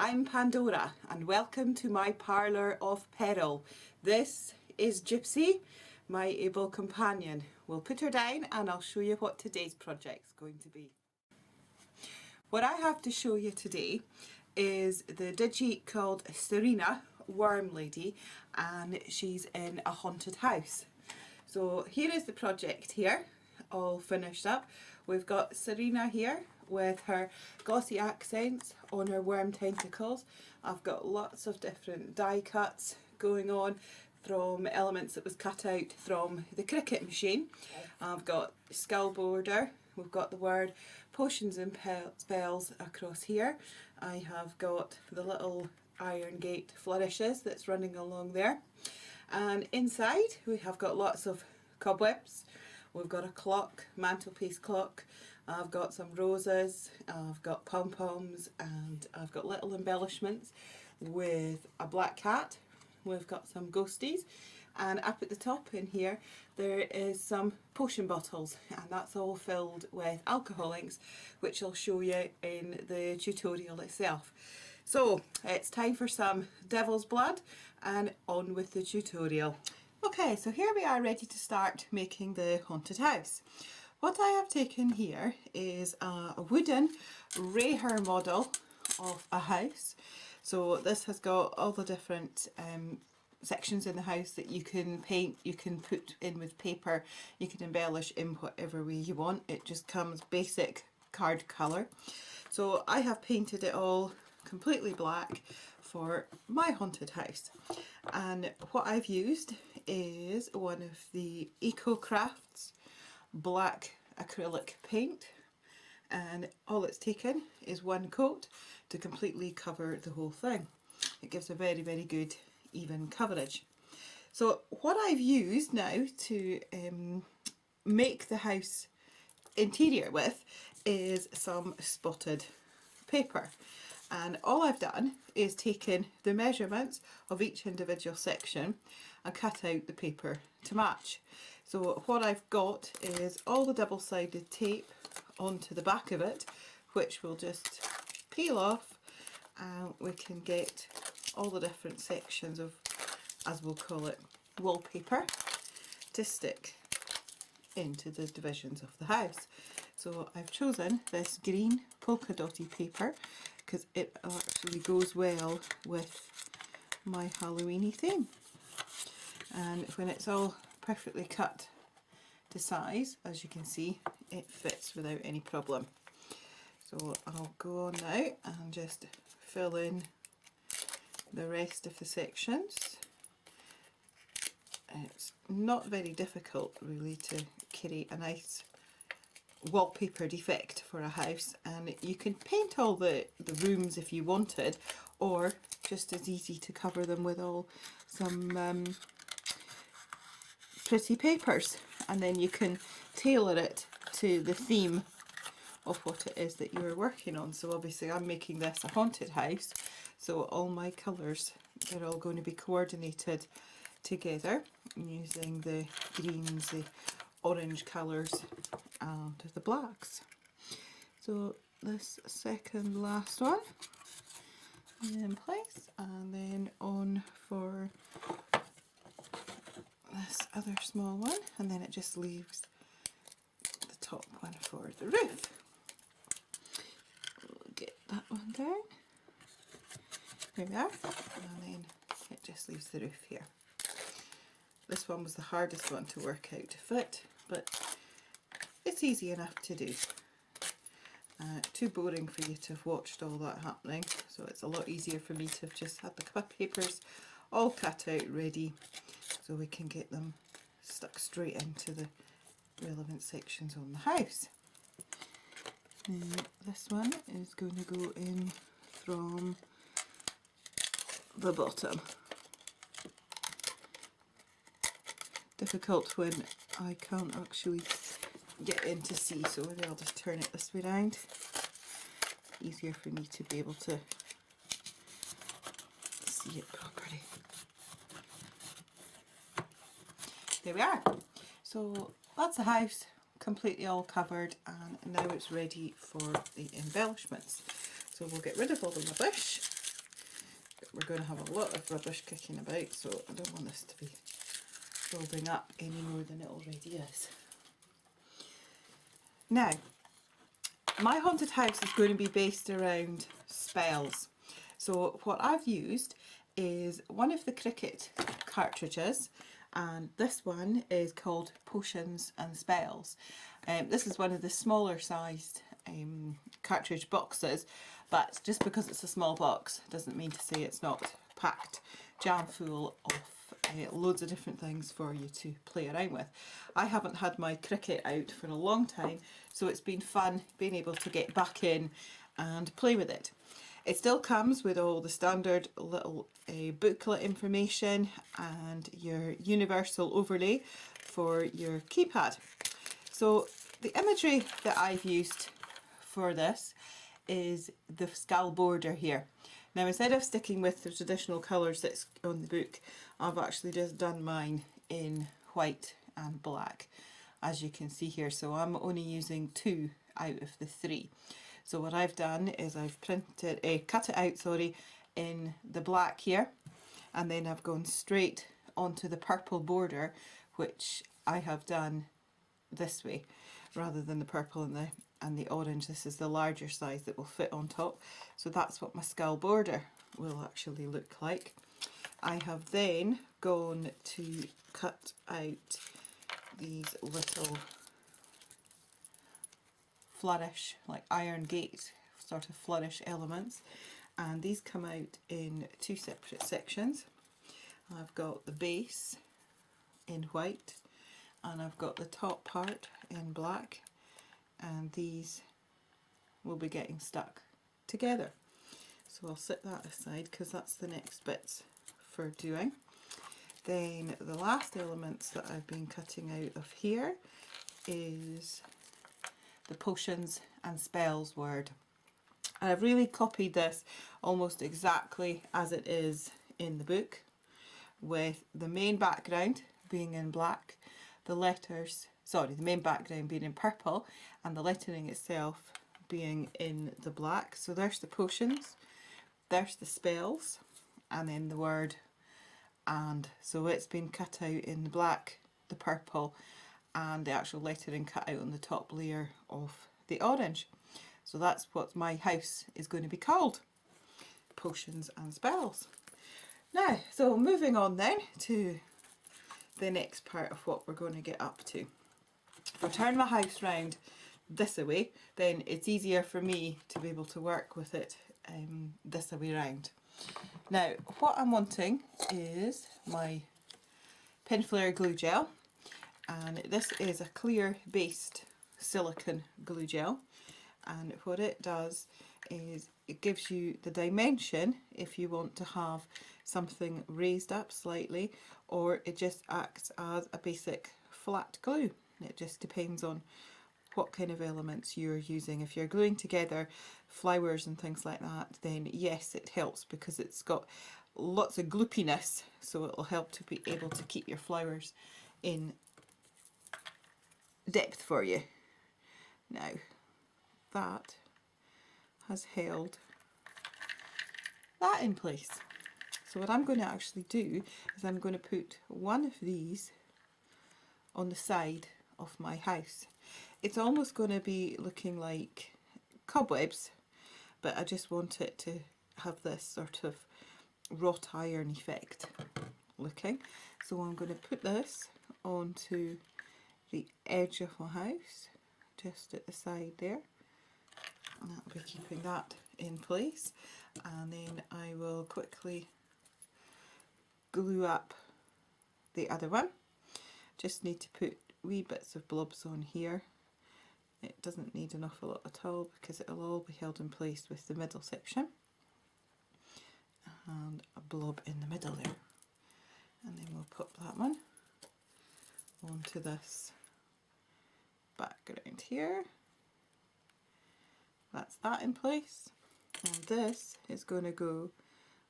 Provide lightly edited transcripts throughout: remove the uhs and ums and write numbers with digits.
I'm Pandora and welcome to my parlour of peril. This is Gypsy, my able companion. We'll put her down and I'll show you what today's project's going to be. What I have to show you today is the digi called Serena, Worm Lady, and she's in a haunted house. So here is the project here, all finished up. We've got Serena here with her glossy accents on her worm tentacles. I've got lots of different die cuts going on from elements that was cut out from the cricket machine. I've got skull border, we've got the word potions and spells across here. I have got the little iron gate flourishes that's running along there. And inside we have got lots of cobwebs. We've got a clock, mantelpiece clock. I've got some roses, I've got pom-poms, and I've got little embellishments with a black cat. We've got some ghosties, and up at the top in here there is some potion bottles, and that's all filled with alcohol inks, which I'll show you in the tutorial itself. So it's time for some devil's blood and on with the tutorial. Okay, so here we are ready to start making the haunted house. What I have taken here is a wooden Reher model of a house. So this has got all the different sections in the house that you can paint, you can put in with paper, you can embellish in whatever way you want. It just comes basic card colour. So I have painted it all completely black for my haunted house. And what I've used is one of the Eco Crafts black acrylic paint, and all it's taken is one coat to completely cover the whole thing. It gives a very, very good even coverage. So what I've used now to make the house interior with is some spotted paper, and all I've done is taken the measurements of each individual section and cut out the paper to match. So what I've got is all the double-sided tape onto the back of it, which we'll just peel off, and we can get all the different sections of, as we'll call it, wallpaper to stick into the divisions of the house. So I've chosen this green polka dotty paper because it actually goes well with my Halloweeny theme. And when it's all perfectly cut to size, as you can see, it fits without any problem. So I'll go on now and just fill in the rest of the sections. It's not very difficult really to create a nice wallpaper effect for a house, and you can paint all the rooms if you wanted, or just as easy to cover them with all some pretty papers, and then you can tailor it to the theme of what it is that you're working on. So obviously I'm making this a haunted house, so all my colours, they're all going to be coordinated together using the greens, the orange colours and the blacks. So this second last one in place, and then on for this other small one, and then it just leaves the top one for the roof. We'll get that one down. There we are, and then it just leaves the roof here. This one was the hardest one to work out to fit, but it's easy enough to do. Too boring for you to have watched all that happening, so it's a lot easier for me to have just had the papers all cut out ready, so we can get them stuck straight into the relevant sections on the house. This one is going to go in from the bottom. Difficult when I can't actually get in to see, so maybe I'll just turn it this way round. Easier for me to be able to see it properly. There we are. So that's the house completely all covered, and now it's ready for the embellishments. So we'll get rid of all the rubbish we're going to have a lot of rubbish kicking about, so I don't want this to be building up any more than it already is. Now, my haunted house is going to be based around spells. So what I've used is one of the cricket cartridges, and this one is called Potions and Spells. This is one of the smaller sized cartridge boxes, but just because it's a small box doesn't mean to say it's not packed jam full of loads of different things for you to play around with. I haven't had my cricket out for a long time, so it's been fun being able to get back in and play with it. It still comes with all the standard little booklet information and your universal overlay for your keypad. So the imagery that I've used for this is the skull border here. Now, instead of sticking with the traditional colours that's on the book, I've actually just done mine in white and black, as you can see here. So I'm only using 2 out of the 3. So what I've done is I've cut it out, in the black here, and then I've gone straight onto the purple border, which I have done this way, rather than the purple and the orange. This is the larger size that will fit on top. So that's what my skull border will actually look like. I have then gone to cut out these little flourish, like iron gate sort of flourish elements, and these come out in 2 separate sections. I've got the base in white and I've got the top part in black, and these will be getting stuck together. So I'll set that aside because that's the next bits for doing. Then the last elements that I've been cutting out of here is the Potions and Spells word. And I've really copied this almost exactly as it is in the book, with the main background being in black, the main background being in purple, and the lettering itself being in the black. So there's the potions, there's the spells, and then the word and. So it's been cut out in the black, the purple, and the actual lettering cut out on the top layer of the orange. So that's what my house is going to be called, Potions and Spells. Now, so moving on then to the next part of what we're going to get up to. If I turn my house round this way, then it's easier for me to be able to work with it this way round. Now, what I'm wanting is my Pinflair glue gel, and this is a clear based silicone glue gel, and what it does is it gives you the dimension if you want to have something raised up slightly, or it just acts as a basic flat glue. It just depends on what kind of elements you're using. If you're gluing together flowers and things like that, then yes, it helps because it's got lots of gloopiness, so it'll help to be able to keep your flowers in depth for you. Now, that has held that in place. So what I'm going to actually do is I'm going to put one of these on the side of my house. It's almost going to be looking like cobwebs, but I just want it to have this sort of wrought iron effect looking. So I'm going to put this onto the edge of my house, just at the side there, and that'll be keeping that in place. And then I will quickly glue up the other one. Just need to put wee bits of blobs on here. It doesn't need an awful lot at all because it'll all be held in place with the middle section, and a blob in the middle there. And then we'll pop that one onto this background here. That's that in place, and this is going to go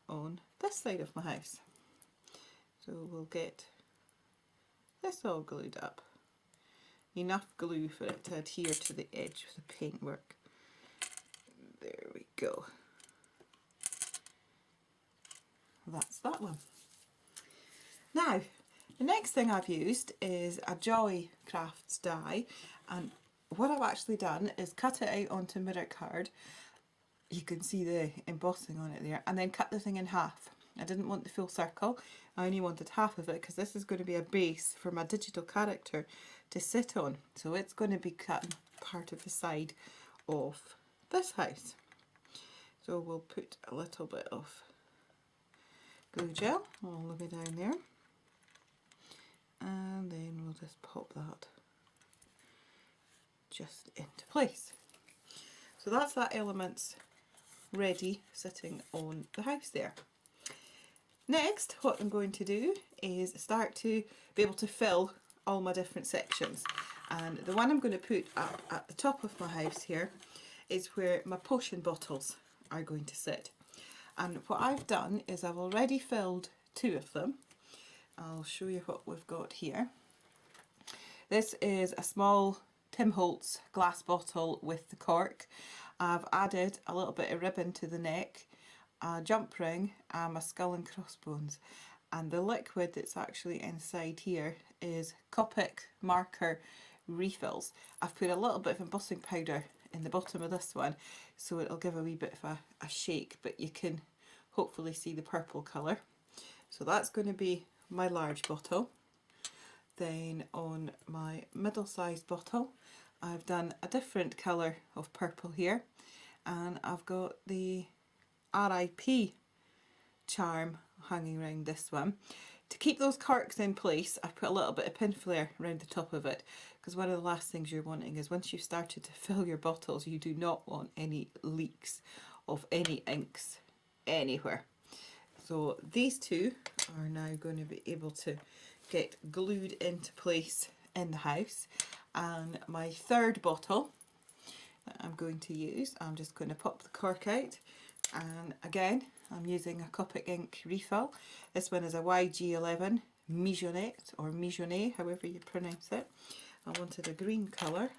on this side of my house. So we'll get this all glued up. Enough glue for it to adhere to the edge of the paintwork. There we go. that's that one. Now, the next thing I've used is a Joy Crafts die, and what I've actually done is cut it out onto mirror card. You can see the embossing on it there, and then cut the thing in half. I didn't want the full circle, I only wanted half of it because this is going to be a base for my digital character to sit on. So it's going to be cutting part of the side of this house. So we'll put a little bit of glue gel all the way down there, and then we'll just pop that just into place. So that's that element's ready sitting on the house there. Next, what I'm going to do is start to be able to fill all my different sections, and the one I'm going to put up at the top of my house here is where my potion bottles are going to sit. And what I've done is I've already filled 2 of them. I'll show you what we've got here. This is a small Tim Holtz glass bottle with the cork. I've added a little bit of ribbon to the neck, a jump ring and my skull and crossbones, and the liquid that's actually inside here is Copic marker refills. I've put a little bit of embossing powder in the bottom of this one so it'll give a wee bit of a shake, but you can hopefully see the purple colour. So that's going to be my large bottle. Then on my middle-sized bottle I've done a different colour of purple here, and I've got the RIP charm hanging around this one. To keep those corks in place, I've put a little bit of pin flare around the top of it, because one of the last things you're wanting is once you've started to fill your bottles, you do not want any leaks of any inks anywhere. So these 2 are now going to be able to get glued into place in the house. And my third bottle that I'm going to use, I'm just going to pop the cork out, and again I'm using a Copic ink refill. This one is a YG11 Mijonette, or Mijonnet, however you pronounce it. I wanted a green colour.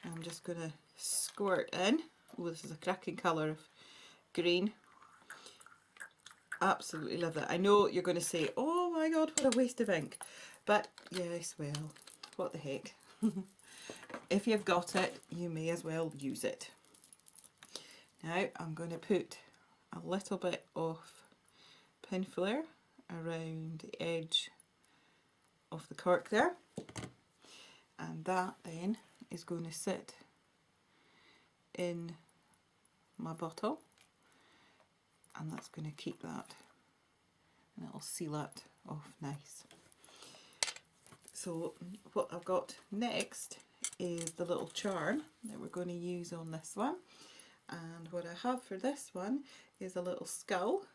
I'm just going to squirt in. Oh, this is a cracking colour of green. Absolutely love that. I know you're going to say, oh my god, what a waste of ink, but yes, well, what the heck. If you've got it, you may as well use it. Now I'm going to put a little bit of pin flare around the edge of the cork there, and that then is going to sit in my bottle, and that's going to keep that, and it'll seal it off nice. So what I've got next is the little charm that we're going to use on this one, and what I have for this one is a little skull,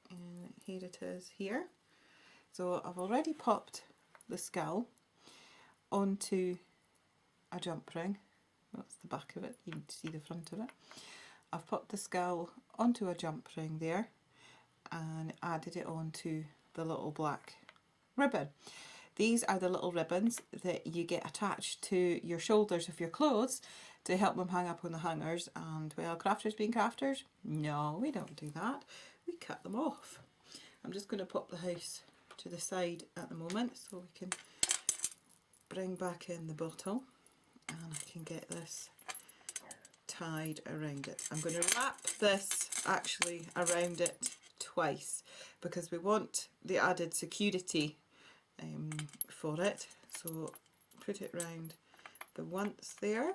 and here it is here. So I've already popped the skull onto a jump ring. That's the back of it, you can see the front of it. I've popped the skull onto a jump ring there and added it onto the little black ribbon. These are the little ribbons that you get attached to your shoulders of your clothes to help them hang up on the hangers, and well, crafters being crafters, no, we don't do that, we cut them off. I'm just going to pop the house to the side at the moment so we can bring back in the bottle, and I can get this tied around it. I'm going to wrap this actually around it twice because we want the added security for it. So put it round the once there,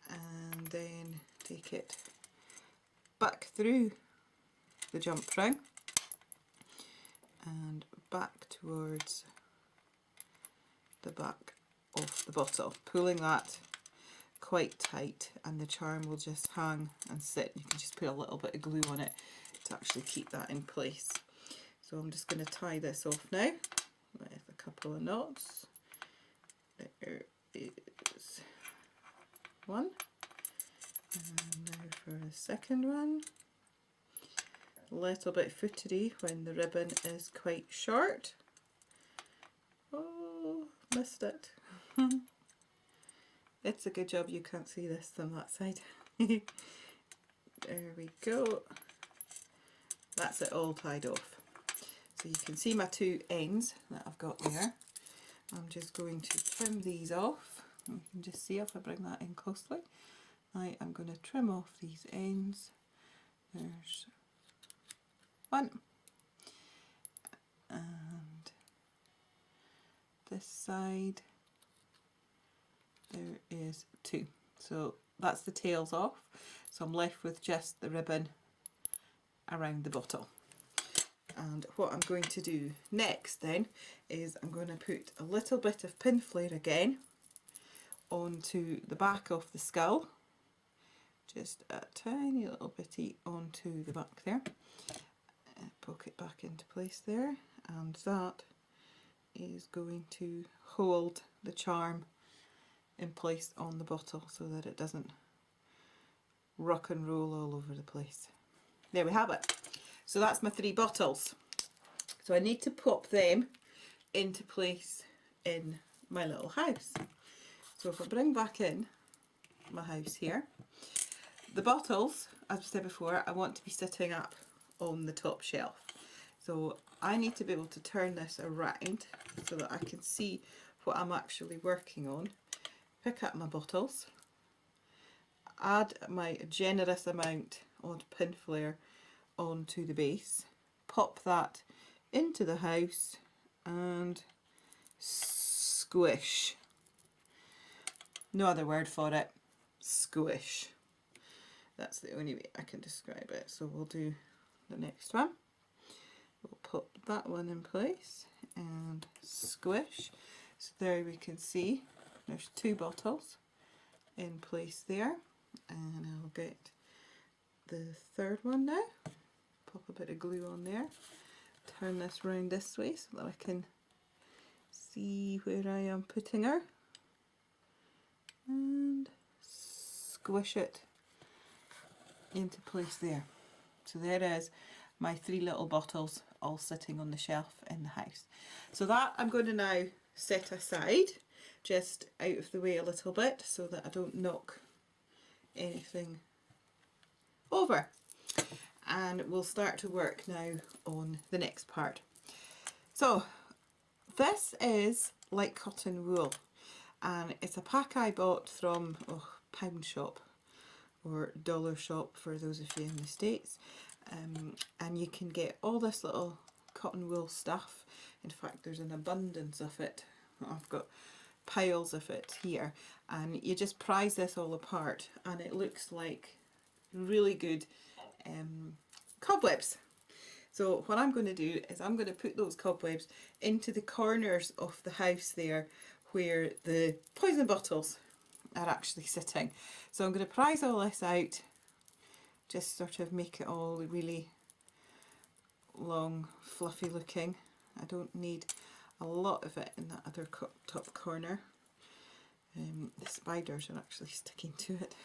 and then take it back through the jump ring and back towards the back of the bottle, pulling that quite tight, and the charm will just hang and sit. You can just put a little bit of glue on it to actually keep that in place. So I'm just going to tie this off now with a couple of knots. There is one, and now for the second one. A little bit footery when the ribbon is quite short. Oh, missed it. It's a good job you can't see this from that side. There we go. That's it all tied off. So you can see my two ends that I've got there. I'm just going to trim these off. You can just see if I bring that in closely. I am going to trim off these ends. There's one. And this side, there is two. So that's the tails off. So I'm left with just the ribbon around the bottle. And what I'm going to do next then is I'm going to put a little bit of pin flare again onto the back of the skull. Just a tiny little bitty onto the back there. Poke it back into place there, and that is going to hold the charm in place on the bottle so that it doesn't rock and roll all over the place. There we have it. So that's my 3 bottles. So I need to pop them into place in my little house. So if I bring back in my house here, the bottles, as I said before, I want to be sitting up on the top shelf. So I need to be able to turn this around so that I can see what I'm actually working on. Pick up my bottles, add my generous amount of pin flare onto the base, pop that into the house and squish. No other word for it, squish. That's the only way I can describe it. So we'll do the next one. We'll pop that one in place and squish. So there we can see there's 2 bottles in place there, and I'll get the third one now. Pop a bit of glue on there, turn this round this way so that I can see where I am putting her, and squish it into place there. So there is my 3 little bottles all sitting on the shelf in the house. So that I'm going to now set aside, just out of the way a little bit so that I don't knock anything over. And we'll start to work now on the next part. So this is like cotton wool, and it's a pack I bought from Pound Shop or Dollar Shop for those of you in the States, and you can get all this little cotton wool stuff. In fact, there's an abundance of it. I've got piles of it here, and you just prise this all apart and it looks like really good cobwebs. So what I'm going to do is I'm going to put those cobwebs into the corners of the house there where the poison bottles are actually sitting. So I'm going to prise all this out, just sort of make it all really long, fluffy looking. I don't need a lot of it in that other top corner. The spiders are actually sticking to it.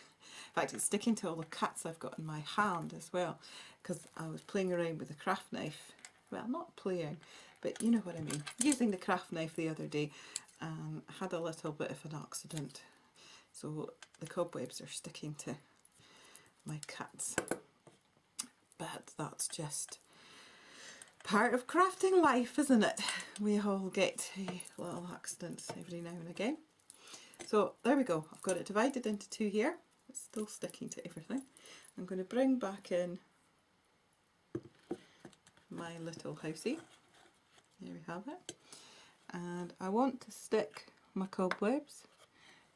In fact, it's sticking to all the cuts I've got in my hand as well, because I was playing around with a craft knife. Well, not playing, but you know what I mean. Using the craft knife the other day, and had a little bit of an accident. So the cobwebs are sticking to my cuts. But that's just part of crafting life, isn't it? We all get little accidents every now and again. So there we go. I've got it divided into 2 here. It's still sticking to everything. I'm going to bring back in my little housey. There we have it. And I want to stick my cobwebs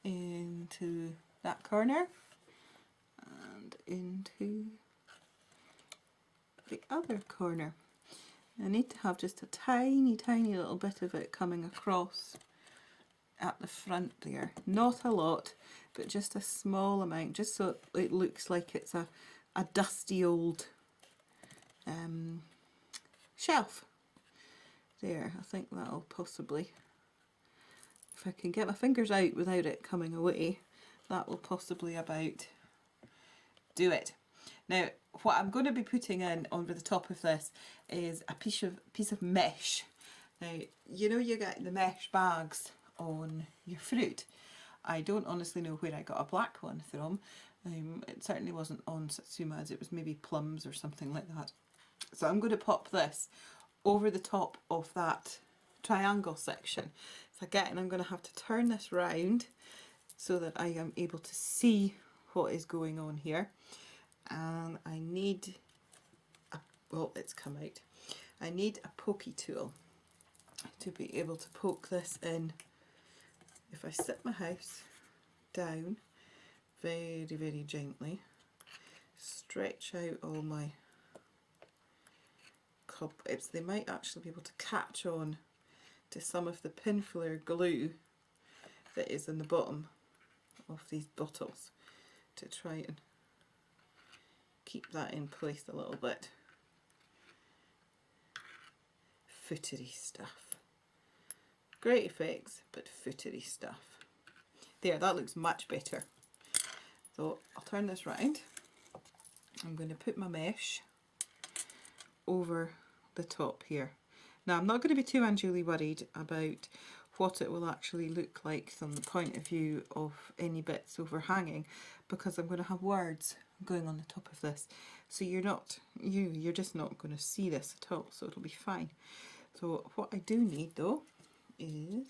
into that corner and into the other corner. I need to have just a tiny little bit of it coming across at the front there. Not a lot, but just a small amount, just so it looks like it's a dusty old shelf. There, I think that'll possibly, if I can get my fingers out without it coming away, that will possibly about do it. Now, what I'm going to be putting in over the top of this is a piece of mesh. Now, you know you get the mesh bags on your fruit. I don't honestly know where I got a black one from. It certainly wasn't on Satsumas, it was maybe plums or something like that. So I'm going to pop this over the top of that triangle section. So again, I'm going to have to turn this round so that I am able to see what is going on here. And I need, well, it's come out. I need a pokey tool to be able to poke this in. If I sit my house down very, very gently, stretch out all my cobwebs, they might actually be able to catch on to some of the pinflair glue that is in the bottom of these bottles to try and keep that in place a little bit. Footery stuff. Great effects, but footery stuff. There, that looks much better. So I'll turn this round. I'm going to put my mesh over the top here. Now I'm not going to be too unduly worried about what it will actually look like from the point of view of any bits overhanging, because I'm going to have words going on the top of this. So you're just not going to see this at all, so it'll be fine. So what I do need though is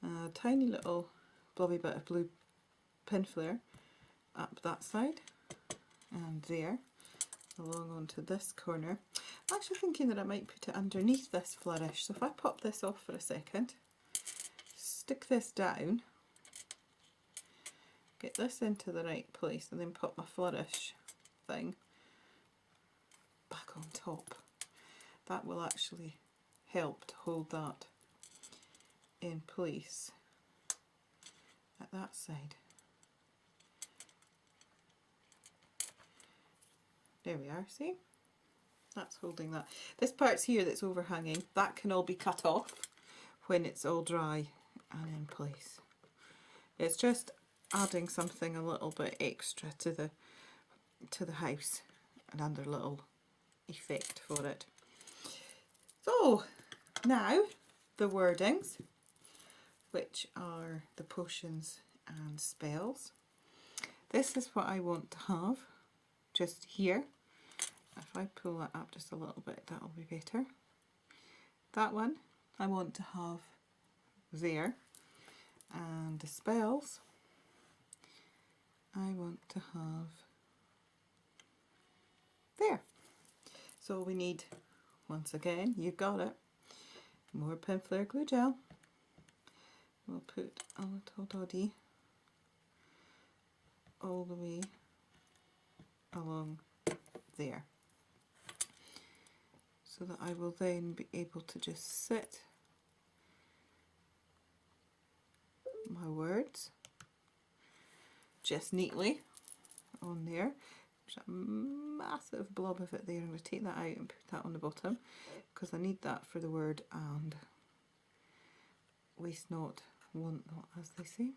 a tiny little blobby bit of blue pinflair up that side and there, along onto this corner. I'm actually thinking that I might put it underneath this flourish. So if I pop this off for a second, stick this down, get this into the right place, and then pop my flourish thing back on top. That will actually help to hold that in place at that side. There we are, see? That's holding that. This part's here that's overhanging, that can all be cut off when it's all dry and in place. It's just adding something a little bit extra to the house, another little effect for it. So now the wordings, which are the potions and spells. This is what I want to have just here. If I pull that up just a little bit, that'll be better. That one I want to have there, and the spells I want to have there. So we need, once again, you got it, more pinflair glue gel. We'll put a little doddy all the way along there, so that I will then be able to just sit my words just neatly on there. There's a massive blob of it there. I'm going to take that out and put that on the bottom because I need that for the word and. Waste not, want not, as they say.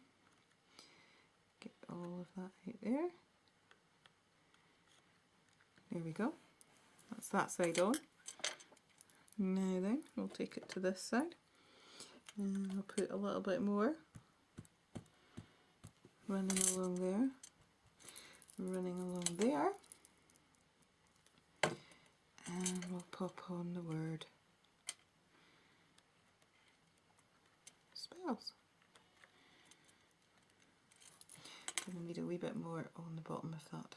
Get all of that out there. There we go. That's that side on. Now then, we'll take it to this side. And I'll put a little bit more running along there, running along there. And we'll pop on the word spells. And we need a wee bit more on the bottom of that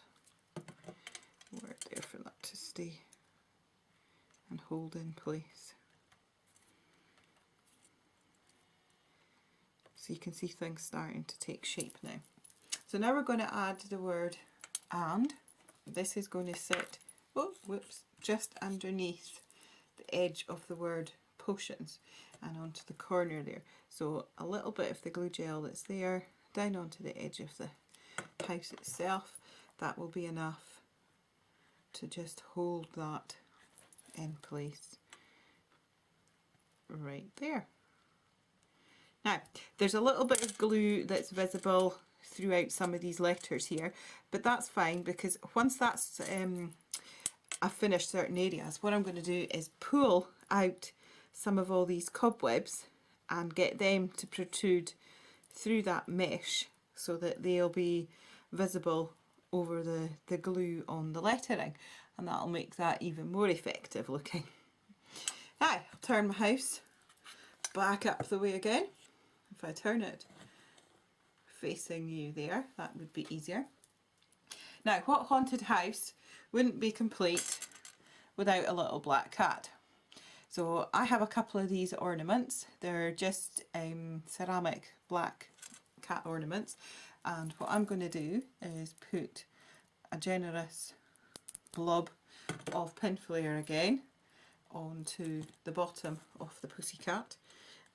word there for that to stay and hold in place. So you can see things starting to take shape now. So now we're going to add the word and. This is going to sit, oh whoops, just underneath the edge of the word potions and onto the corner there. So a little bit of the glue gel that's there down onto the edge of the house itself, that will be enough to just hold that in place right there. Now there's a little bit of glue that's visible throughout some of these letters here, but that's fine because once that's I've finished certain areas, what I'm going to do is pull out some of all these cobwebs and get them to protrude through that mesh so that they'll be visible over the glue on the lettering, and that'll make that even more effective looking. Now I'll turn my house back up the way again. If I turn it facing you there, that would be easier. Now, what haunted house wouldn't be complete without a little black cat? So I have a couple of these ornaments. They're just ceramic black cat ornaments, and what I'm going to do is put a generous blob of pinflair again onto the bottom of the pussycat.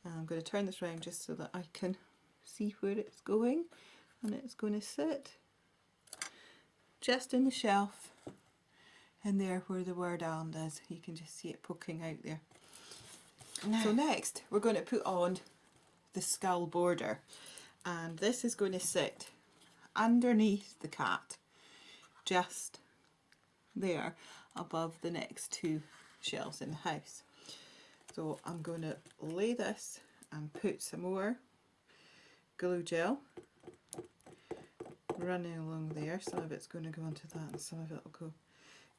And I'm going to turn this round just so that I can see where it's going, and it's going to sit just in the shelf in there where the word "and" is. You can just see it poking out there. So next we're going to put on the skull border, and this is going to sit underneath the cat, just there above the next two shelves in the house. So I'm going to lay this and put some more glue gel running along there. Some of it's going to go onto that and some of it will go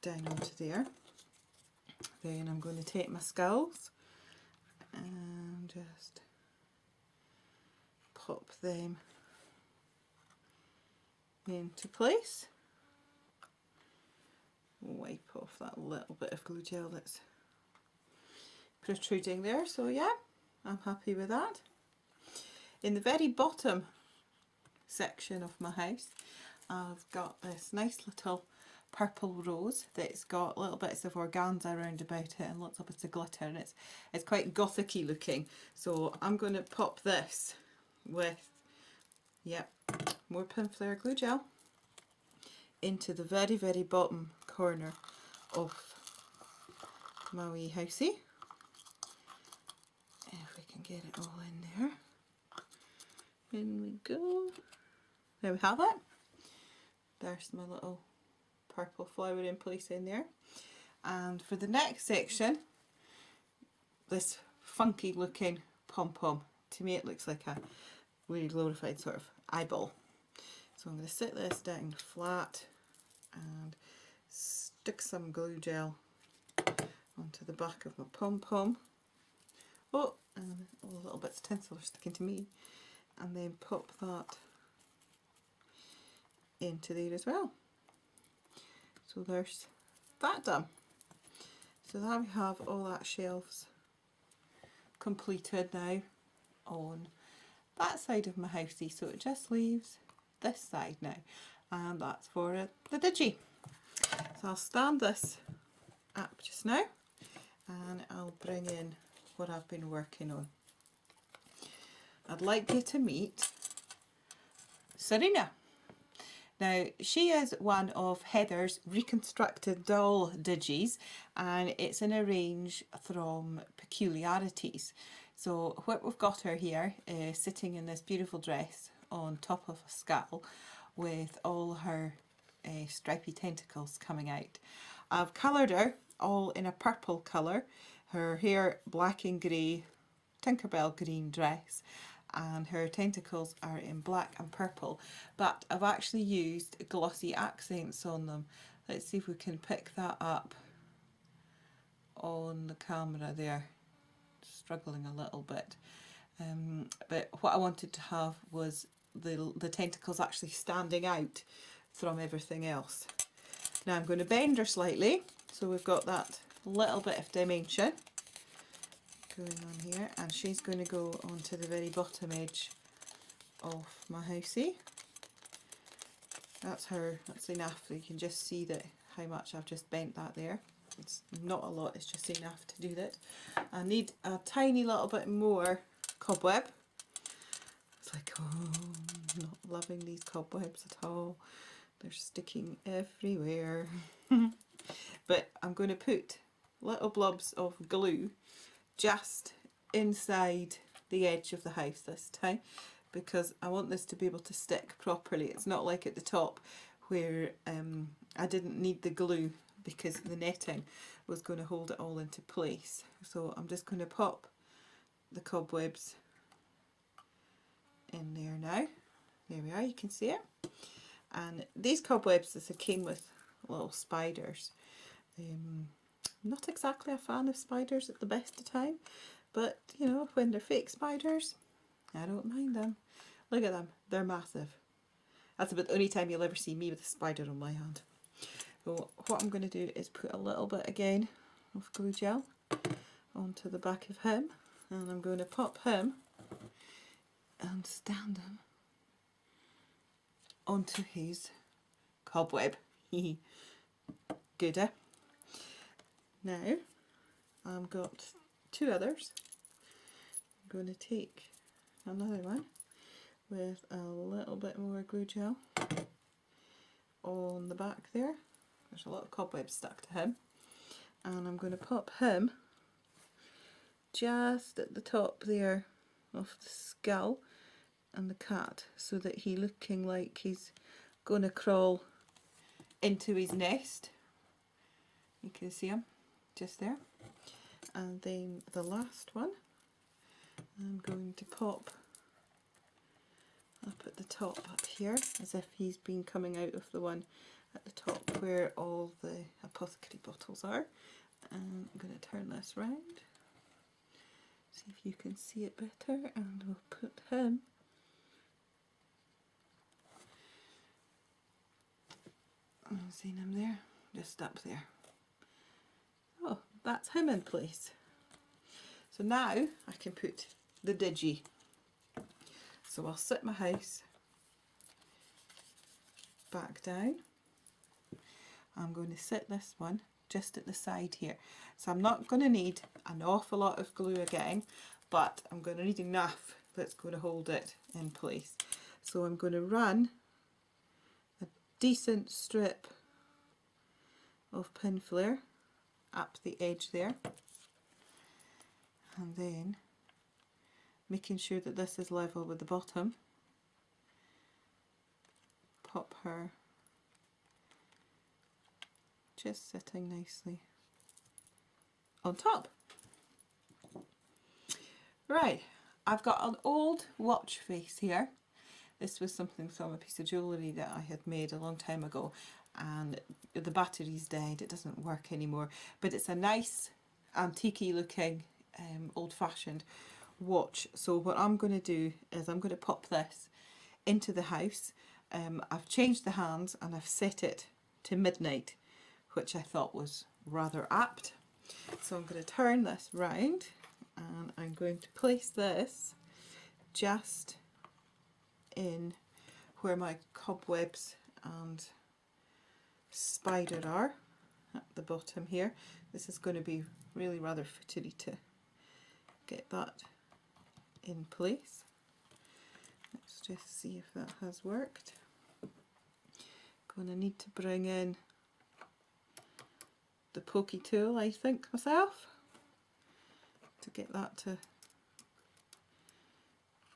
down onto there. Then I'm going to take my skulls and just pop them into place. Wipe off that little bit of glue gel that's protruding there. So yeah, I'm happy with that. In the very bottom section of my house, I've got this nice little purple rose that's got little bits of organza around about it and lots of bits of glitter, and it's quite gothic-y looking. So I'm going to pop this with, yep, more pinflair glue gel into the very, very bottom corner of my wee housey. If we can get it all in there. In we go. There we have it. There's my little purple flower in place in there. And for the next section, this funky looking pom-pom. To me it looks like a really glorified sort of eyeball. So I'm going to sit this down flat and stick some glue gel onto the back of my pom-pom. Oh, and all the little bits of tinsel are sticking to me. And then pop that into there as well. So there's that done. So now we have all that shelves completed now on that side of my housey. So it just leaves this side now, and that's for the digi. So I'll stand this up just now and I'll bring in what I've been working on. I'd like you to meet Serena. Now, she is one of Heather's reconstructed doll digis, and it's in a range from peculiarities. So what we've got her here is sitting in this beautiful dress on top of a skull with all her stripy tentacles coming out. I've coloured her all in a purple colour, her hair black and grey, Tinkerbell green dress, and her tentacles are in black and purple, but I've actually used glossy accents on them. Let's see if we can pick that up on the camera there. Struggling a little bit, but what I wanted to have was the tentacles actually standing out from everything else. Now I'm going to bend her slightly, so we've got that little bit of dimension going on here, and she's going to go onto the very bottom edge of my housey. That's her, that's enough. You can just see that how much I've just bent that there. It's not a lot, it's just enough to do that. I need a tiny little bit more cobweb. It's like, oh, I'm not loving these cobwebs at all. They're sticking everywhere. But I'm going to put little blobs of glue just inside the edge of the house this time, because I want this to be able to stick properly. It's not like at the top where I didn't need the glue because the netting was going to hold it all into place. So I'm just going to pop the cobwebs in there now. There we are, you can see it. And these cobwebs, this came with little spiders. not exactly a fan of spiders at the best of time, but you know, when they're fake spiders, I don't mind them. Look at them, they're massive. That's about the only time you'll ever see me with a spider on my hand. So what I'm going to do is put a little bit again of glue gel onto the back of him, and I'm going to pop him and stand him onto his cobweb. Good, eh? Now I've got two others. I'm going to take another one with a little bit more glue gel on the back there. There's a lot of cobwebs stuck to him, and I'm going to pop him just at the top there of the skull and the cat, so that he's looking like he's going to crawl into his nest. You can see him just there. And then the last one I'm going to pop up at the top up here, as if he's been coming out of the one at the top where all the apothecary bottles are. And I'm going to turn this round, see if you can see it better, and we'll put him seen him there, just up there. Oh, that's him in place. So now I can put the digi. So I'll sit my house back down. I'm going to sit this one just at the side here. So I'm not going to need an awful lot of glue again, but I'm going to need enough that's going to hold it in place. So I'm going to run a decent strip of pin flare up the edge there, and then making sure that this is level with the bottom, pop her just sitting nicely on top. Right, I've got an old watch face here. This was something from a piece of jewellery that I had made a long time ago, and the battery's dead, it doesn't work anymore, but it's a nice antique-y looking old-fashioned watch. So what I'm going to do is I'm going to pop this into the house. I've changed the hands and I've set it to midnight, which I thought was rather apt. So I'm going to turn this round and I'm going to place this just in where my cobwebs and spider are, at the bottom here. This is going to be really rather footery to get that in place. Let's just see if that has worked. Going to need to bring in the pokey tool, I think, myself, to get that to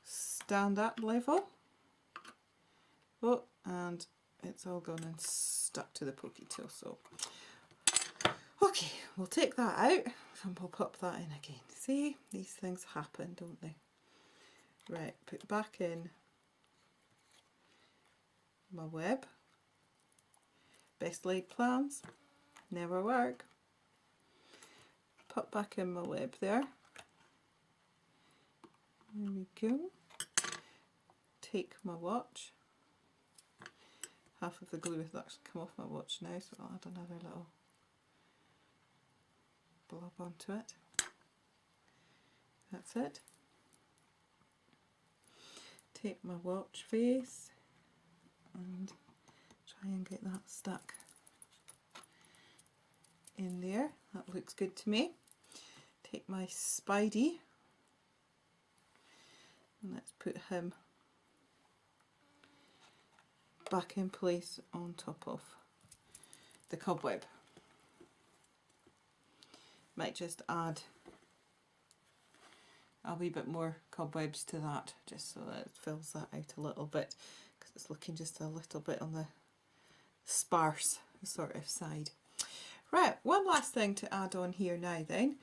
stand up level. Oh, and it's all gone and stuck to the pokey tool. So okay, we'll take that out and we'll pop that in again. See, these things happen, don't they? Right, put back in my web. Best laid plans never work. Pop back in my web there. There we go. Take my watch. Half of the glue has actually come off my watch now, so I'll add another little blob onto it. That's it. Take my watch face and try and get that stuck in there. That looks good to me. Take my Spidey and let's put him back in place on top of the cobweb. Might just add a wee bit more cobwebs to that, just so that it fills that out a little bit, because it's looking just a little bit on the sparse sort of side. Right, one last thing to add on here now then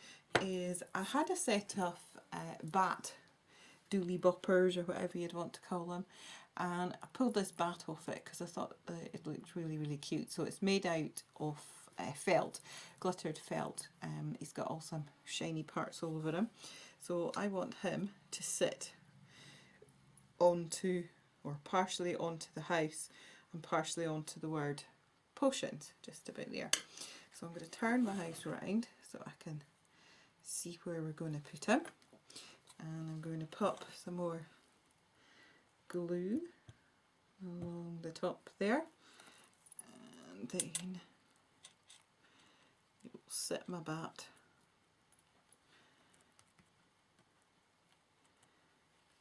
is I had a set of bat dooley boppers, or whatever you'd want to call them, and I pulled this bat off it because I thought that it looked really, really cute. So it's made out of felt, glittered felt. He's got all some shiny parts all over him. So I want him to sit onto, or partially onto the house and partially onto the word potions, just about there. So I'm going to turn my house around so I can see where we're going to put him. And I'm going to pop some more glue along the top there, and then it will sit my bat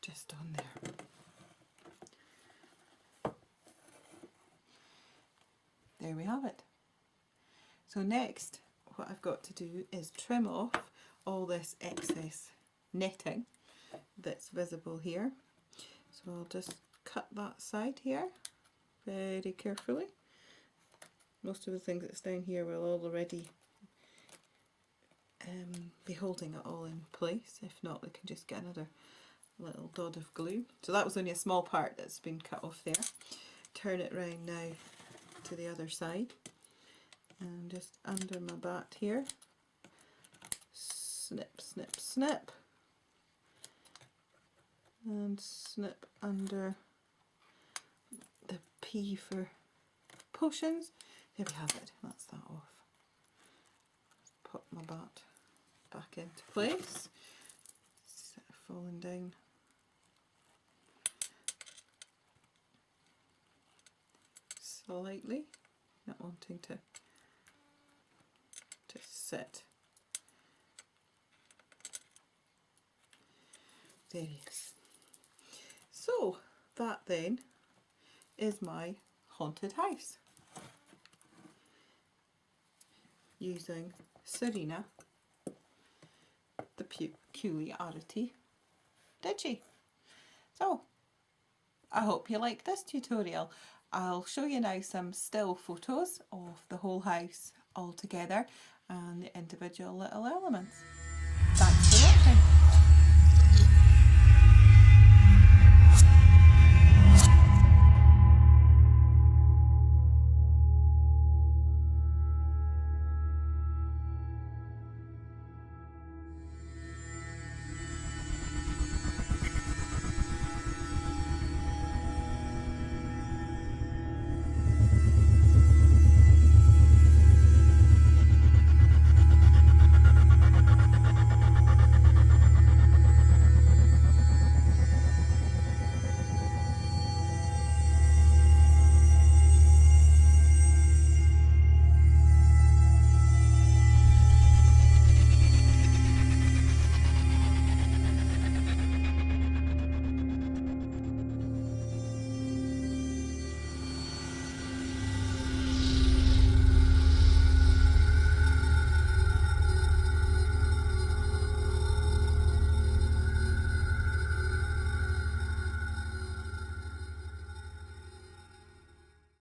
just on there. There we have it. So next, what I've got to do is trim off all this excess netting that's visible here. So I'll just cut that side here very carefully. Most of the things that's down here will already be holding it all in place. If not, we can just get another little dot of glue. So that was only a small part that's been cut off there. Turn it round now to the other side, and just under my bat here, snip, snip, snip, and snip under the P for potions. There we have it, that's that off. Pop my bat back into place, falling down. Slightly, not wanting to sit. There he is. So that then is my haunted house, using Serena, the peculiarity digi. So I hope you like this tutorial. I'll show you now some still photos of the whole house all together and the individual little elements. Thanks.